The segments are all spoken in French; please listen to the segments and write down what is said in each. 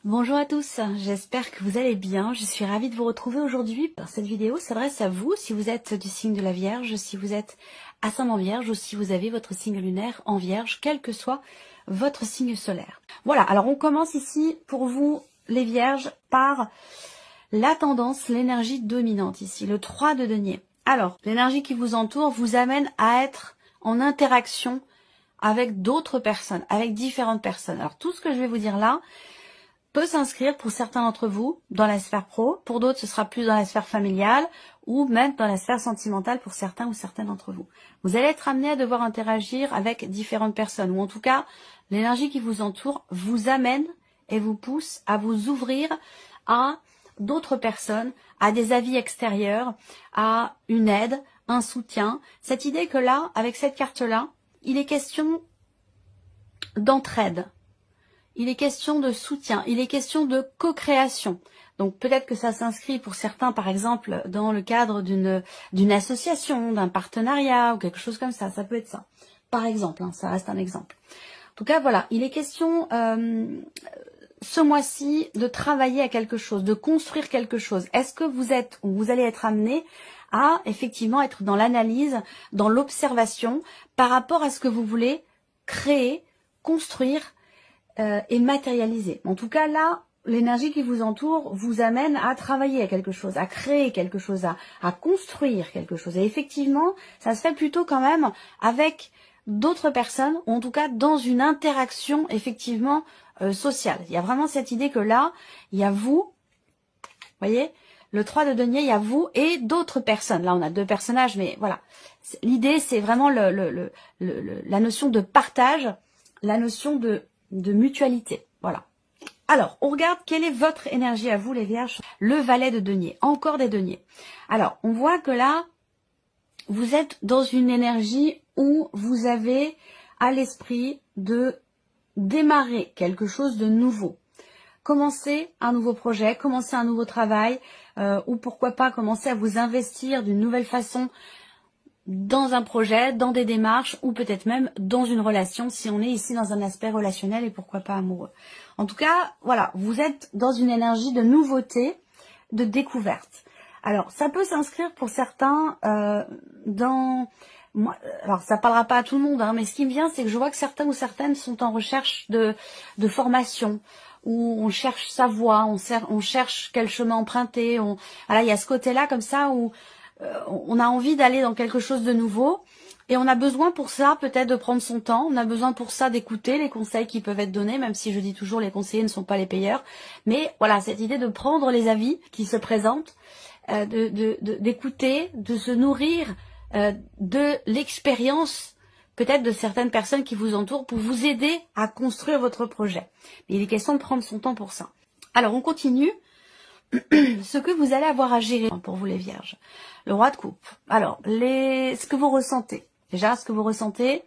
Bonjour à tous, j'espère que vous allez bien. Je suis ravie de vous retrouver aujourd'hui pour cette vidéo. S'adresse à vous si vous êtes du signe de la Vierge, si vous êtes ascendant Vierge ou si vous avez votre signe lunaire en Vierge, quel que soit votre signe solaire. Voilà, alors on commence ici pour vous les Vierges par la tendance, l'énergie dominante ici, le 3 de denier. Alors, l'énergie qui vous entoure vous amène à être en interaction avec d'autres personnes, avec différentes personnes. Alors tout ce que je vais vous dire là peut s'inscrire pour certains d'entre vous dans la sphère pro, pour d'autres ce sera plus dans la sphère familiale ou même dans la sphère sentimentale pour certains ou certaines d'entre vous. Vous allez être amené à devoir interagir avec différentes personnes ou en tout cas l'énergie qui vous entoure vous amène et vous pousse à vous ouvrir à d'autres personnes, à des avis extérieurs, à une aide, un soutien. Cette idée que là, avec cette carte-là, il est question d'entraide. Il est question de soutien, il est question de co-création. Donc peut-être que ça s'inscrit pour certains, par exemple, dans le cadre d'une association, d'un partenariat ou quelque chose comme ça. Ça peut être ça. Par exemple, hein, ça reste un exemple. En tout cas, voilà, il est question ce mois-ci de travailler à quelque chose, de construire quelque chose. Est-ce que vous êtes ou vous allez être amené à effectivement être dans l'analyse, dans l'observation par rapport à ce que vous voulez créer, construire et matérialiser. En tout cas, là, l'énergie qui vous entoure vous amène à travailler à quelque chose, à créer quelque chose, à construire quelque chose. Et effectivement, ça se fait plutôt quand même avec d'autres personnes, ou en tout cas dans une interaction effectivement sociale. Il y a vraiment cette idée que là, il y a vous, voyez, le 3 de denier, il y a vous et d'autres personnes. Là, on a deux personnages, mais voilà. L'idée, c'est vraiment la notion de partage, la notion de mutualité. Voilà. Alors, on regarde quelle est votre énergie à vous, les Vierges. Le valet de denier, encore des deniers. Alors, on voit que là, vous êtes dans une énergie où vous avez à l'esprit de démarrer quelque chose de nouveau. Commencer un nouveau projet, commencer un nouveau travail, ou pourquoi pas commencer à vous investir d'une nouvelle façon dans un projet, dans des démarches ou peut-être même dans une relation si on est ici dans un aspect relationnel et pourquoi pas amoureux. En tout cas, voilà, vous êtes dans une énergie de nouveauté, de découverte. Alors, ça peut s'inscrire pour certains dans... Moi, alors, ça parlera pas à tout le monde, hein, mais ce qui me vient, c'est que je vois que certains ou certaines sont en recherche de formation, où on cherche sa voie, on cherche quel chemin emprunter. Voilà, il y a ce côté-là comme ça où on a envie d'aller dans quelque chose de nouveau et on a besoin pour ça peut-être de prendre son temps, on a besoin pour ça d'écouter les conseils qui peuvent être donnés, même si je dis toujours les conseillers ne sont pas les payeurs, mais voilà, cette idée de prendre les avis qui se présentent, d'écouter, de se nourrir de l'expérience peut-être de certaines personnes qui vous entourent pour vous aider à construire votre projet. Mais il est question de prendre son temps pour ça. Alors on continue. Ce que vous allez avoir à gérer pour vous les Vierges. Le roi de coupe. Alors, ce que vous ressentez. Déjà, ce que vous ressentez,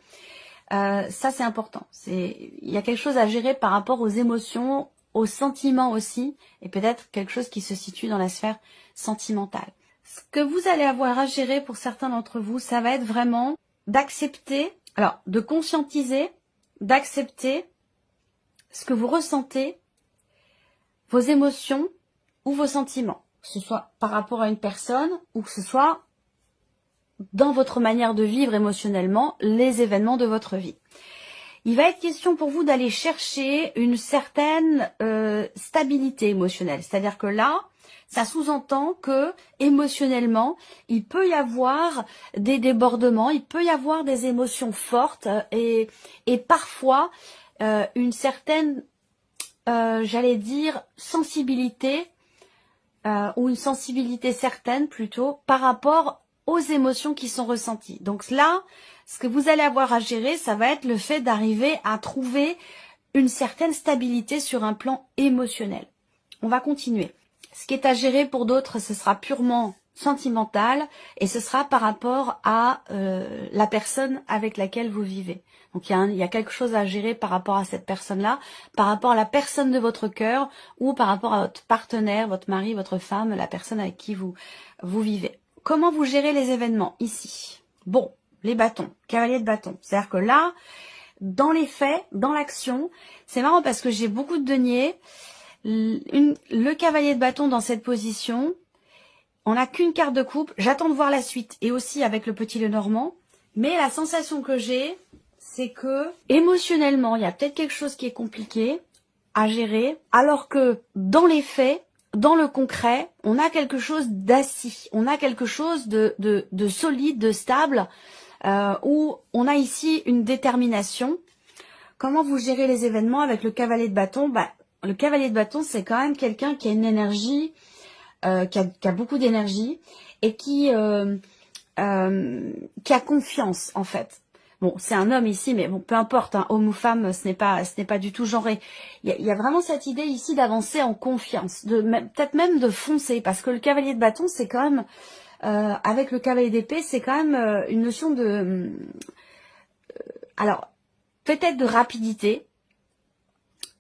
ça c'est important. Il y a quelque chose à gérer par rapport aux émotions, aux sentiments aussi, et peut-être quelque chose qui se situe dans la sphère sentimentale. Ce que vous allez avoir à gérer pour certains d'entre vous, ça va être vraiment d'accepter, alors de conscientiser, d'accepter ce que vous ressentez, vos émotions, ou vos sentiments, que ce soit par rapport à une personne ou que ce soit dans votre manière de vivre émotionnellement les événements de votre vie. Il va être question pour vous d'aller chercher une certaine stabilité émotionnelle. C'est-à-dire que là, ça sous-entend que émotionnellement, il peut y avoir des débordements, il peut y avoir des émotions fortes et parfois une certaine, j'allais dire, sensibilité ou une sensibilité certaine plutôt par rapport aux émotions qui sont ressenties. Donc là, ce que vous allez avoir à gérer, ça va être le fait d'arriver à trouver une certaine stabilité sur un plan émotionnel. On va continuer. Ce qui est à gérer pour d'autres, ce sera purement sentimental et ce sera par rapport à la personne avec laquelle vous vivez. Donc il y a quelque chose à gérer par rapport à cette personne-là, par rapport à la personne de votre cœur ou par rapport à votre partenaire, votre mari, votre femme, la personne avec qui vous vivez. Comment vous gérez les événements ici? Bon, les bâtons, cavalier de bâtons. C'est-à-dire que là, dans les faits, dans l'action, c'est marrant parce que j'ai beaucoup de deniers Le cavalier de bâton dans cette position, on n'a qu'une carte de coupe. J'attends de voir la suite et aussi avec le petit Lenormand. Mais la sensation que j'ai, c'est que émotionnellement, il y a peut-être quelque chose qui est compliqué à gérer, alors que dans les faits, dans le concret, on a quelque chose d'assis, on a quelque chose de solide, de stable, où on a ici une détermination. Comment vous gérez les événements avec le cavalier de bâton? Le cavalier de bâton, c'est quand même quelqu'un qui a une énergie, qui a beaucoup d'énergie et qui a confiance en fait. Bon, c'est un homme ici, mais bon, peu importe, hein, homme ou femme, ce n'est pas du tout genré. Il y a vraiment cette idée ici d'avancer en confiance, peut-être même de foncer, parce que le cavalier de bâton, c'est quand même, avec le cavalier d'épée, c'est quand même une notion de, alors, peut-être de rapidité.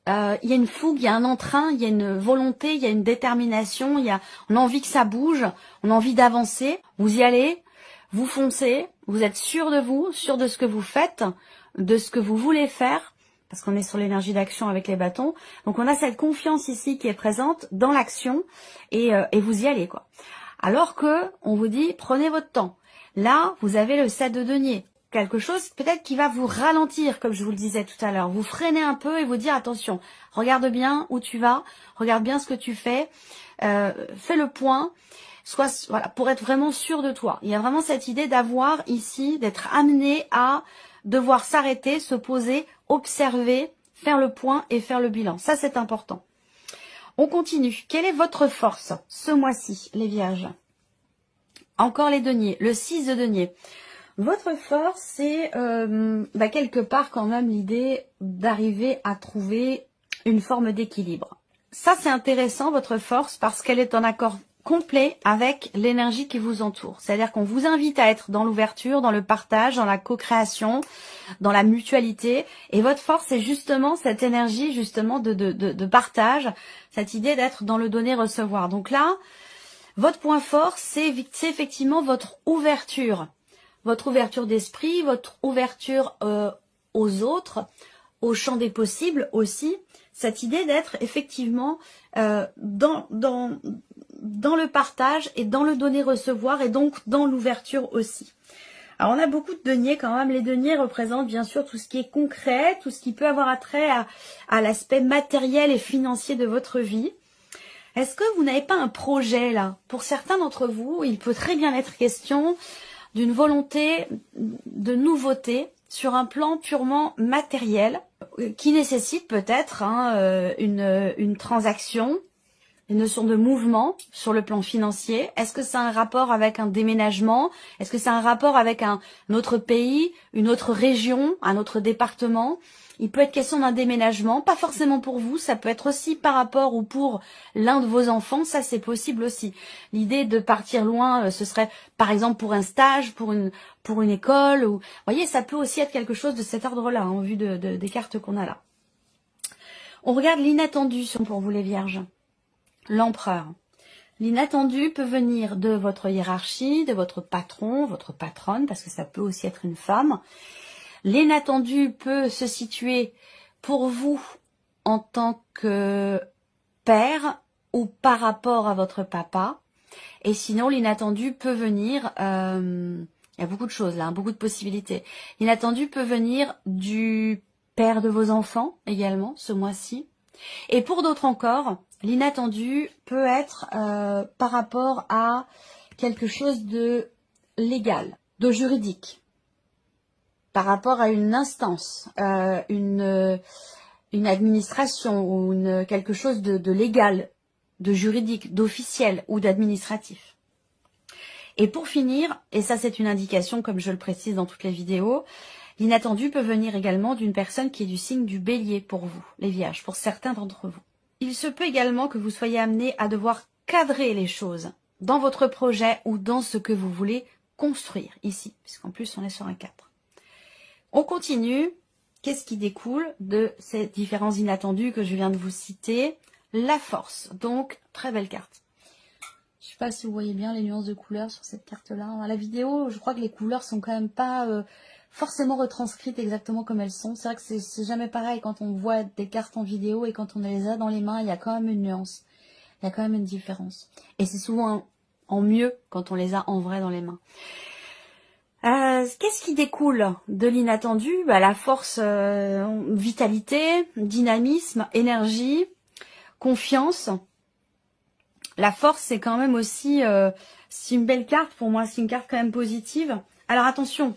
Il y a une fougue, il y a un entrain, il y a une volonté, il y a une détermination, on a envie que ça bouge, on a envie d'avancer. Vous y allez, vous foncez, vous êtes sûr de vous, sûr de ce que vous faites, de ce que vous voulez faire, parce qu'on est sur l'énergie d'action avec les bâtons. Donc on a cette confiance ici qui est présente dans l'action et vous y allez quoi. Alors que on vous dit prenez votre temps. Là, vous avez le 7 de denier. Quelque chose peut-être qui va vous ralentir, comme je vous le disais tout à l'heure. Vous freinez un peu et vous dire attention, regarde bien où tu vas, regarde bien ce que tu fais, fais le point, voilà, pour être vraiment sûr de toi. Il y a vraiment cette idée d'avoir ici, d'être amené à devoir s'arrêter, se poser, observer, faire le point et faire le bilan. Ça, c'est important. On continue. Quelle est votre force ce mois-ci, les vierges? Encore les deniers, le 6 de denier. Votre force, c'est quelque part quand même l'idée d'arriver à trouver une forme d'équilibre. Ça, c'est intéressant, votre force, parce qu'elle est en accord complet avec l'énergie qui vous entoure. C'est-à-dire qu'on vous invite à être dans l'ouverture, dans le partage, dans la co-création, dans la mutualité. Et votre force, c'est justement cette énergie justement de partage, cette idée d'être dans le donner-recevoir. Donc là, votre point fort, c'est effectivement votre ouverture. Votre ouverture d'esprit, votre ouverture aux autres, au champ des possibles aussi. Cette idée d'être effectivement dans le partage et dans le donner-recevoir et donc dans l'ouverture aussi. Alors on a beaucoup de deniers quand même. Les deniers représentent bien sûr tout ce qui est concret, tout ce qui peut avoir attrait à l'aspect matériel et financier de votre vie. Est-ce que vous n'avez pas un projet là? Pour certains d'entre vous, il peut très bien être question d'une volonté de nouveauté sur un plan purement matériel qui nécessite peut-être une transaction, une notion de mouvement sur le plan financier. Est-ce que c'est un rapport avec un déménagement? Est-ce que c'est un rapport avec un autre pays, une autre région, un autre département? Il peut être question d'un déménagement, pas forcément pour vous, ça peut être aussi par rapport ou pour l'un de vos enfants, ça c'est possible aussi. L'idée de partir loin, ce serait par exemple pour un stage, pour une école, ou vous voyez, ça peut aussi être quelque chose de cet ordre-là, en vue des cartes qu'on a là. On regarde l'inattendu pour vous les vierges. L'empereur. L'inattendu peut venir de votre hiérarchie, de votre patron, votre patronne, parce que ça peut aussi être une femme. L'inattendu peut se situer pour vous en tant que père ou par rapport à votre papa. Et sinon, l'inattendu peut venir, il y a beaucoup de choses là, beaucoup de possibilités. L'inattendu peut venir du père de vos enfants également, ce mois-ci. Et pour d'autres encore, l'inattendu peut être par rapport à quelque chose de légal, de juridique. Par rapport à une instance, une administration ou quelque chose de légal, de juridique, d'officiel ou d'administratif. Et pour finir, et ça c'est une indication comme je le précise dans toutes les vidéos, l'inattendu peut venir également d'une personne qui est du signe du bélier pour vous, les vierges, pour certains d'entre vous. Il se peut également que vous soyez amené à devoir cadrer les choses dans votre projet ou dans ce que vous voulez construire ici, puisqu'en plus on est sur un 4. On continue. Qu'est-ce qui découle de ces différents inattendus que je viens de vous citer? La force. Donc, très belle carte. Je ne sais pas si vous voyez bien les nuances de couleurs sur cette carte-là. Dans la vidéo, je crois que les couleurs sont quand même pas forcément retranscrites exactement comme elles sont. C'est vrai que c'est jamais pareil quand on voit des cartes en vidéo et quand on les a dans les mains, il y a quand même une nuance. Il y a quand même une différence. Et c'est souvent en mieux quand on les a en vrai dans les mains. Qu'est-ce qui découle de l'inattendu? La force, vitalité, dynamisme, énergie, confiance. La force, c'est quand même aussi c'est une belle carte pour moi, c'est une carte quand même positive. Alors attention,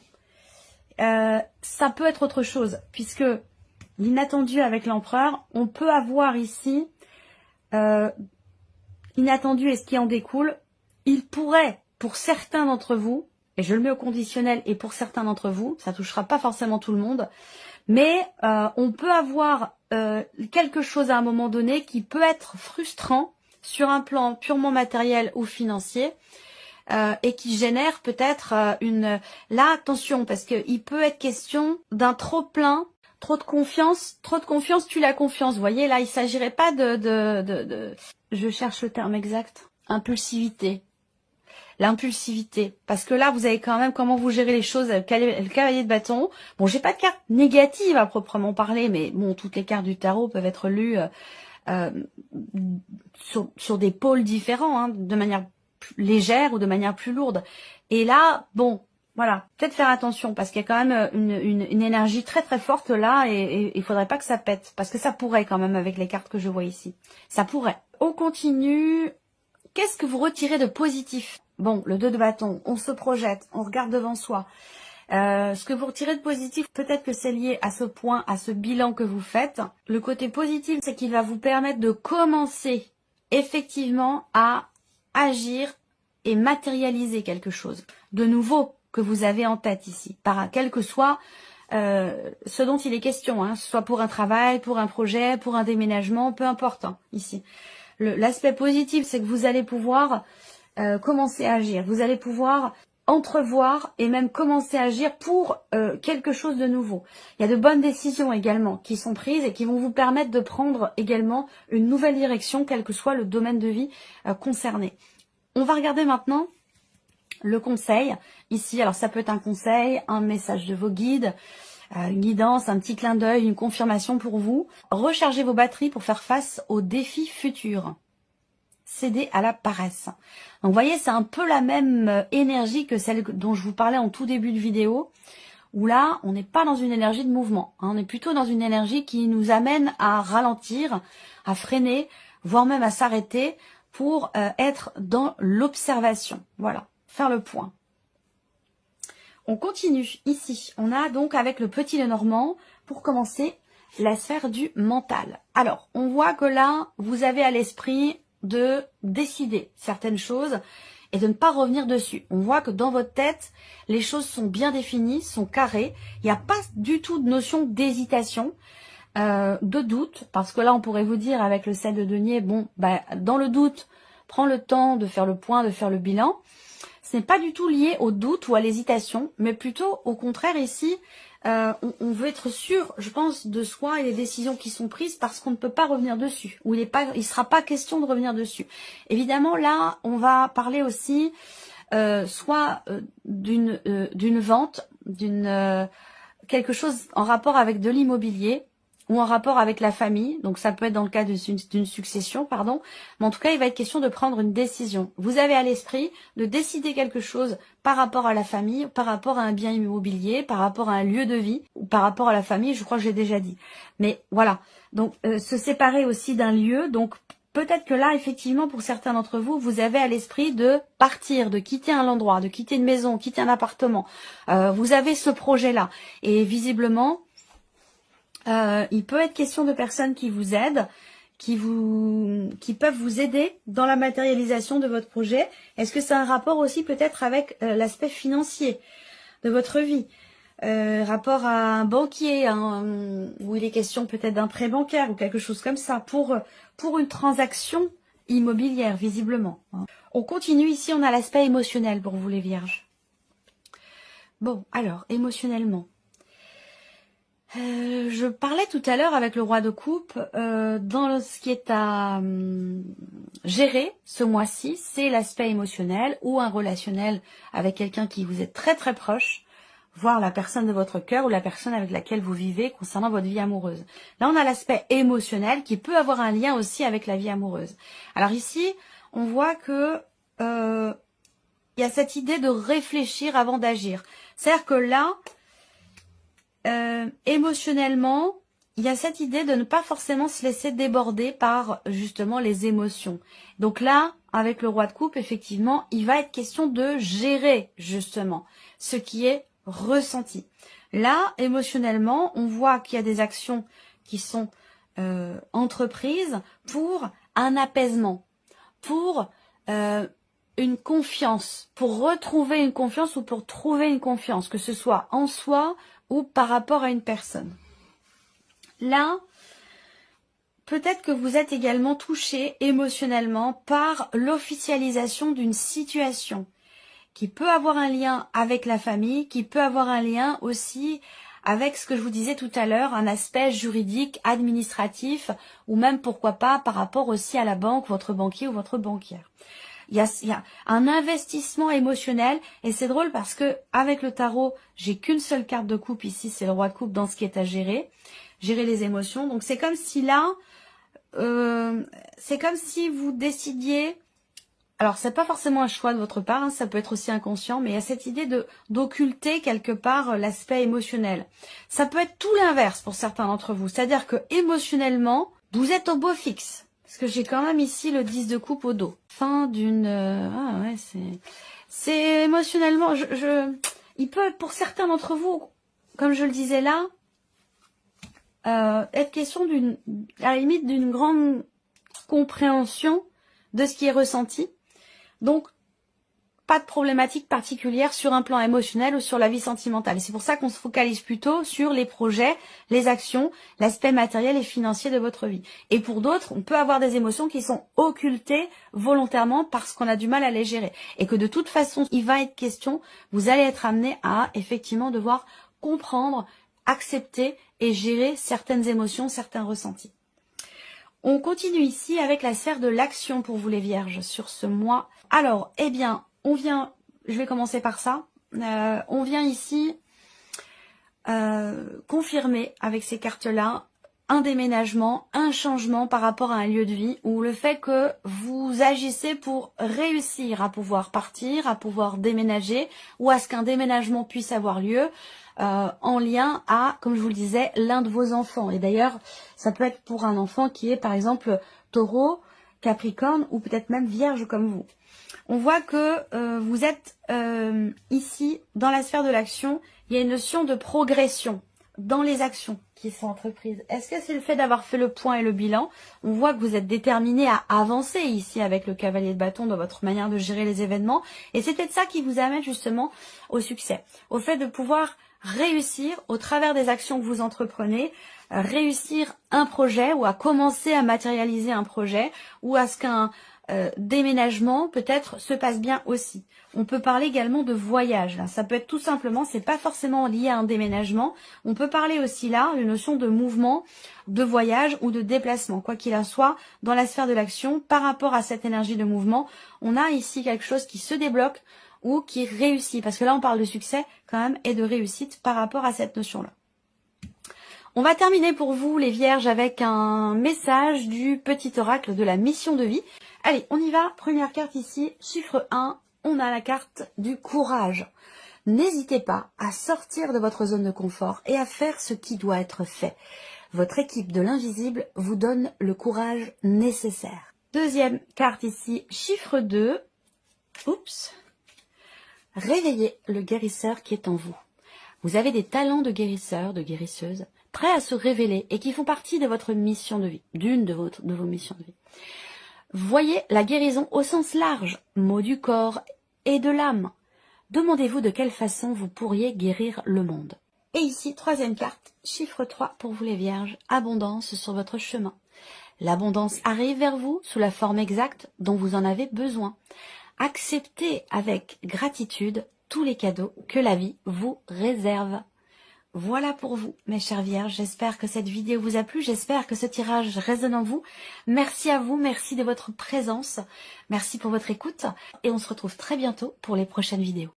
ça peut être autre chose, puisque l'inattendu avec l'empereur, on peut avoir ici inattendu et ce qui en découle. Il pourrait, pour certains d'entre vous, et je le mets au conditionnel, et pour certains d'entre vous, ça touchera pas forcément tout le monde, mais on peut avoir quelque chose à un moment donné qui peut être frustrant sur un plan purement matériel ou financier, et qui génère peut-être une... Là, attention, parce qu'il peut être question d'un trop plein, trop de confiance tue la confiance. Vous voyez, là, il s'agirait pas de... Je cherche le terme exact. Impulsivité. L'impulsivité. Parce que là, vous avez quand même comment vous gérez les choses avec le cavalier de bâton. Bon, j'ai pas de carte négative à proprement parler, mais bon, toutes les cartes du tarot peuvent être lues sur des pôles différents, hein, de manière légère ou de manière plus lourde. Et là, bon, voilà, peut-être faire attention parce qu'il y a quand même une énergie très très forte là et il faudrait pas que ça pète parce que ça pourrait quand même avec les cartes que je vois ici. Ça pourrait. On continue. Qu'est-ce que vous retirez de positif? Bon, le 2 de bâton, on se projette, on regarde devant soi. Ce que vous retirez de positif, peut-être que c'est lié à ce point, à ce bilan que vous faites. Le côté positif, c'est qu'il va vous permettre de commencer effectivement à agir et matérialiser quelque chose de nouveau que vous avez en tête ici, par quel que soit ce dont il est question, hein, soit pour un travail, pour un projet, pour un déménagement, peu importe, hein, ici. L'aspect positif, c'est que vous allez pouvoir commencer à agir. Vous allez pouvoir entrevoir et même commencer à agir pour quelque chose de nouveau. Il y a de bonnes décisions également qui sont prises et qui vont vous permettre de prendre également une nouvelle direction, quel que soit le domaine de vie concerné. On va regarder maintenant le conseil ici. Alors ça peut être un conseil, un message de vos guides, une guidance, un petit clin d'œil, une confirmation pour vous. Rechargez vos batteries pour faire face aux défis futurs. Céder à la paresse. Donc vous voyez, c'est un peu la même énergie que celle dont je vous parlais en tout début de vidéo, où là, on n'est pas dans une énergie de mouvement. Hein, on est plutôt dans une énergie qui nous amène à ralentir, à freiner, voire même à s'arrêter pour être dans l'observation. Voilà, faire le point. On continue ici. On a donc avec le petit Lenormand, pour commencer, la sphère du mental. Alors, on voit que là, vous avez à l'esprit de décider certaines choses et de ne pas revenir dessus. On voit que dans votre tête, les choses sont bien définies, sont carrées. Il n'y a pas du tout de notion d'hésitation, de doute, parce que là, on pourrait vous dire avec le 7 de denier, bon, dans le doute, prends le temps de faire le point, de faire le bilan. Ce n'est pas du tout lié au doute ou à l'hésitation, mais plutôt au contraire ici, on veut être sûr, je pense, de soi et des décisions qui sont prises parce qu'on ne peut pas revenir dessus, ou il sera pas question de revenir dessus. Évidemment, là, on va parler aussi soit d'une vente, quelque chose en rapport avec de l'immobilier, ou en rapport avec la famille, donc ça peut être dans le cas d'une succession, pardon, mais en tout cas, il va être question de prendre une décision. Vous avez à l'esprit de décider quelque chose par rapport à la famille, par rapport à un bien immobilier, par rapport à un lieu de vie, ou par rapport à la famille, je crois que j'ai déjà dit. Mais voilà, donc se séparer aussi d'un lieu, donc peut-être que là, effectivement, pour certains d'entre vous, vous avez à l'esprit de partir, de quitter un endroit, de quitter une maison, quitter un appartement. Vous avez ce projet-là, et visiblement, il peut être question de personnes qui vous aident, qui peuvent vous aider dans la matérialisation de votre projet. Est-ce que c'est un rapport aussi peut-être avec l'aspect financier de votre vie, rapport à un banquier, où il est question peut-être d'un prêt bancaire ou quelque chose comme ça, pour une transaction immobilière, visiblement. On continue ici, on a l'aspect émotionnel pour vous les vierges. Bon, alors, émotionnellement. Je parlais tout à l'heure avec le roi de coupe, dans ce qui est à gérer ce mois-ci, c'est l'aspect émotionnel ou un relationnel avec quelqu'un qui vous est très très proche. voir la personne de votre cœur ou la personne avec laquelle vous vivez concernant votre vie amoureuse. Là, on a l'aspect émotionnel qui peut avoir un lien aussi avec la vie amoureuse. Alors ici, on voit que il y a cette idée de réfléchir avant d'agir. C'est-à-dire que là, émotionnellement, il y a cette idée de ne pas forcément se laisser déborder par justement les émotions. Donc là, avec le roi de coupe, effectivement, il va être question de gérer justement ce qui est ressenti. Là, émotionnellement, on voit qu'il y a des actions qui sont entreprises pour un apaisement, pour une confiance, pour retrouver une confiance ou pour trouver une confiance, que ce soit en soi ou par rapport à une personne. Là, peut-être que vous êtes également touché émotionnellement par l'officialisation d'une situation qui peut avoir un lien avec la famille, qui peut avoir un lien aussi avec ce que je vous disais tout à l'heure, un aspect juridique, administratif, ou même pourquoi pas par rapport aussi à la banque, votre banquier ou votre banquière. Il y a un investissement émotionnel et c'est drôle parce que avec le tarot, j'ai qu'une seule carte de coupe ici, c'est le roi de coupe dans ce qui est à gérer les émotions. Donc c'est comme si là, c'est comme si vous décidiez, alors c'est pas forcément un choix de votre part, hein, ça peut être aussi inconscient, mais il y a cette idée d'occulter quelque part l'aspect émotionnel. Ça peut être tout l'inverse pour certains d'entre vous, c'est-à-dire que émotionnellement, vous êtes au beau fixe. Parce que j'ai quand même ici le 10 de coupe au dos. Fin d'une... ah ouais, c'est émotionnellement... il peut, pour certains d'entre vous, comme je le disais là, être question à la limite d'une grande compréhension de ce qui est ressenti. Donc, pas de problématique particulière sur un plan émotionnel ou sur la vie sentimentale. C'est pour ça qu'on se focalise plutôt sur les projets, les actions, l'aspect matériel et financier de votre vie. Et pour d'autres, on peut avoir des émotions qui sont occultées volontairement parce qu'on a du mal à les gérer. Et que de toute façon, il va être question, vous allez être amené à effectivement devoir comprendre, accepter et gérer certaines émotions, certains ressentis. On continue ici avec la sphère de l'action pour vous les vierges sur ce mois. Alors, eh bien, on vient, je vais commencer par ça, on vient ici confirmer avec ces cartes-là un déménagement, un changement par rapport à un lieu de vie ou le fait que vous agissez pour réussir à pouvoir partir, à pouvoir déménager ou à ce qu'un déménagement puisse avoir lieu en lien à, comme je vous le disais, l'un de vos enfants. Et d'ailleurs, ça peut être pour un enfant qui est par exemple taureau, capricorne ou peut-être même vierge comme vous. On voit que vous êtes ici, dans la sphère de l'action, il y a une notion de progression dans les actions qui sont entreprises. Est-ce que c'est le fait d'avoir fait le point et le bilan? On voit que vous êtes déterminé à avancer ici avec le cavalier de bâton dans votre manière de gérer les événements. Et c'est peut-être ça qui vous amène justement au succès. Au fait de pouvoir réussir au travers des actions que vous entreprenez, réussir un projet ou à commencer à matérialiser un projet ou à ce qu'un déménagement peut-être se passe bien aussi. On peut parler également de voyage. Là. Ça peut être tout simplement, c'est pas forcément lié à un déménagement. On peut parler aussi là de notion de mouvement, de voyage ou de déplacement. Quoi qu'il en soit, dans la sphère de l'action, par rapport à cette énergie de mouvement, on a ici quelque chose qui se débloque ou qui réussit. Parce que là, on parle de succès quand même et de réussite par rapport à cette notion-là. On va terminer pour vous, les vierges, avec un message du petit oracle de la mission de vie. Allez, on y va. Première carte ici, chiffre 1, on a la carte du courage. N'hésitez pas à sortir de votre zone de confort et à faire ce qui doit être fait. Votre équipe de l'invisible vous donne le courage nécessaire. Deuxième carte ici, chiffre 2. Oups. Réveillez le guérisseur qui est en vous. Vous avez des talents de guérisseur, de guérisseuse, prêts à se révéler et qui font partie de votre mission de vie, d'une de vos missions de vie. Voyez la guérison au sens large, mot du corps et de l'âme. Demandez-vous de quelle façon vous pourriez guérir le monde. Et ici, troisième carte, chiffre 3 pour vous les vierges, abondance sur votre chemin. L'abondance arrive vers vous sous la forme exacte dont vous en avez besoin. Acceptez avec gratitude tous les cadeaux que la vie vous réserve. Voilà pour vous, mes chères vierges. J'espère que cette vidéo vous a plu. J'espère que ce tirage résonne en vous. Merci à vous. Merci de votre présence. Merci pour votre écoute. Et on se retrouve très bientôt pour les prochaines vidéos.